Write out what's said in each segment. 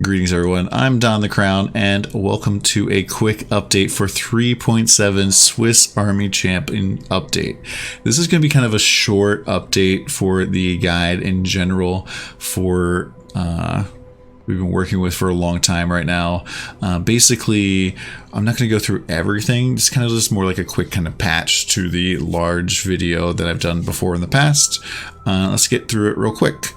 Greetings everyone, I'm DonTheCrown and welcome to a quick update for 3.7 Swiss Army Champion update. This is going to be kind of a short update for the guide in general for we've been working with for a long time right now. Basically, I'm not going to go through everything, just kind of just more like a quick kind of patch to the large video that I've done before in the past. Let's get through it real quick.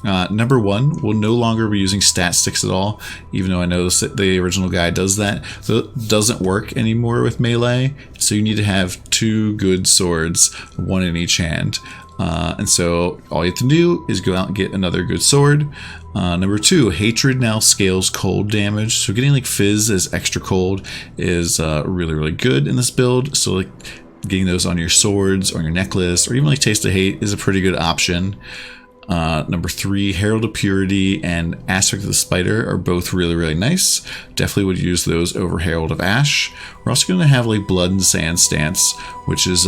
Number one, we'll no longer be using stat sticks at all, even though I know the original guide does that. So it doesn't work anymore with melee, so you need to have two good swords, one in each hand. And so all you have to do is go out and get another good sword. Number two, hatred now scales cold damage, so getting like fizz as extra cold is really good in this build. So like getting those on your swords or your necklace or even like taste of hate is a pretty good option. Number three, Herald of Purity and Aspect of the Spider are both really nice. Definitely would use those over Herald of Ash. We're also going to have like Blood and Sand stance, which is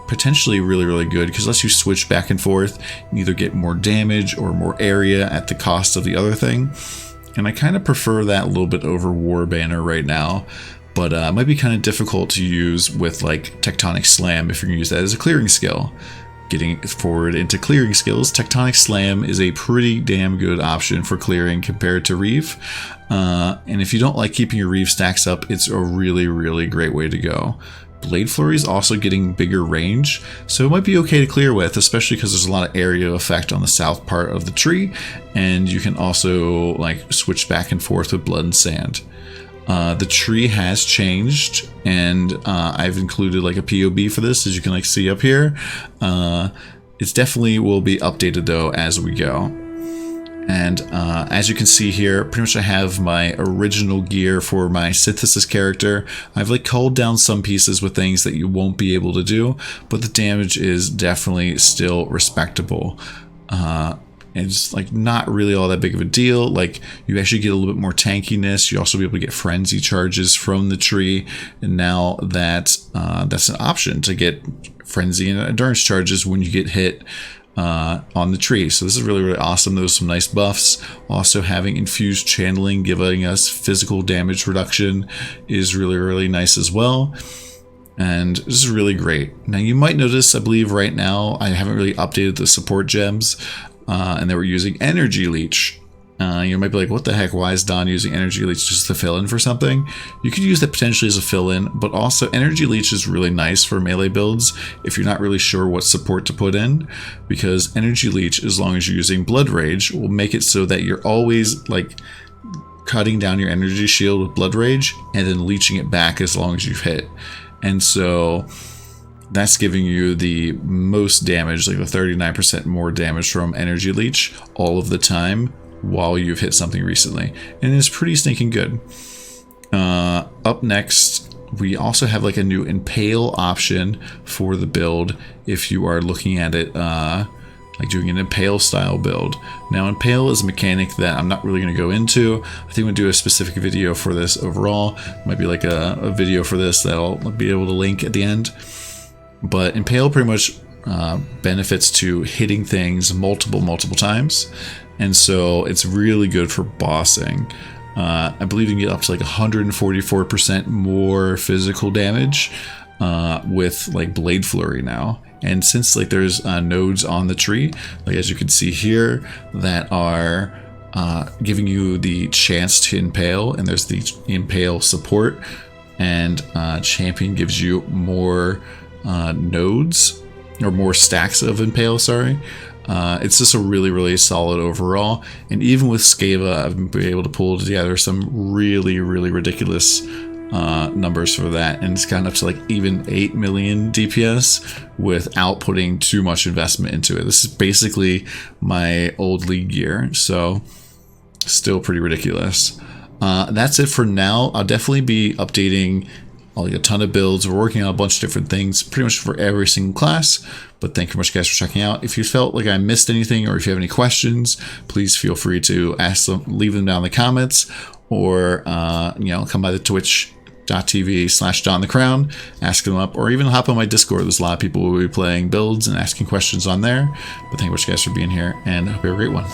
potentially really good because it lets you switch back and forth and either get more damage or more area at the cost of the other thing. And I kind of prefer that a little bit over War Banner right now. But it might be kind of difficult to use with like Tectonic Slam if you're going to use that as a clearing skill. Getting forward into clearing skills, Tectonic Slam is a pretty damn good option for clearing compared to Reeve. And if you don't like keeping your Reeve stacks up, it's a really great way to go. Blade Flurry is also getting bigger range, so it might be okay to clear with, especially because there's a lot of area effect on the south part of the tree, and you can also like switch back and forth with Blood and Sand. The tree has changed, and I've included like a POB for this, as you can like see up here. It's definitely will be updated though as we go. And as you can see here, pretty much I have my original gear for my Synthesis character. I've like culled down some pieces with things that you won't be able to do, but the damage is definitely still respectable. It's like not really all that big of a deal. Like you actually get a little bit more tankiness. You also be able to get frenzy charges from the tree, and now that that's an option to get frenzy and endurance charges when you get hit on the tree. So this is really awesome. Those are some nice buffs. Also having infused channeling giving us physical damage reduction is really nice as well. And this is really great. Now you might notice, I believe right now I haven't really updated the support gems. And they were using Energy Leech. You might be like, what the heck, why is Don using Energy Leech just to fill in for something? You could use that potentially as a fill-in, but also Energy Leech is really nice for melee builds if you're not really sure what support to put in, because Energy Leech, as long as you're using Blood Rage, will make it so that you're always like cutting down your energy shield with Blood Rage and then leeching it back as long as you've hit. And so that's giving you the most damage, like the 39% more damage from Energy Leech all of the time while you've hit something recently. And it's pretty stinking good. Up next, we also have like a new Impale option for the build if you are looking at it like doing an Impale style build. Now Impale is a mechanic that I'm not really going to go into. I think we'll do a specific video for this overall. Might be like a video for this that I'll be able to link at the end. But Impale pretty much benefits to hitting things multiple times, and so it's really good for bossing. I believe you can get up to like 144% more physical damage with like Blade Flurry now. And since like there's nodes on the tree, like as you can see here, that are giving you the chance to impale, and there's the Impale support, and Champion gives you more nodes or more stacks of Impale, sorry. It's just a really solid overall, and even with Skava I've been able to pull together some really ridiculous numbers for that, and it's gotten up to like even 8 million DPS without putting too much investment into it. This is basically my old league gear, so still pretty ridiculous. That's it for now. I'll definitely be updating like a ton of builds. We're working on a bunch of different things pretty much for every single class, but thank you very much guys for checking out. If you felt like I missed anything, or if you have any questions, please feel free to ask them, leave them down in the comments, or you know, come by the twitch.tv/DonTheCrown, ask them up, or even hop on my Discord. There's a lot of people who will be playing builds and asking questions on there. But thank you very much guys for being here, and I hope you have a great one.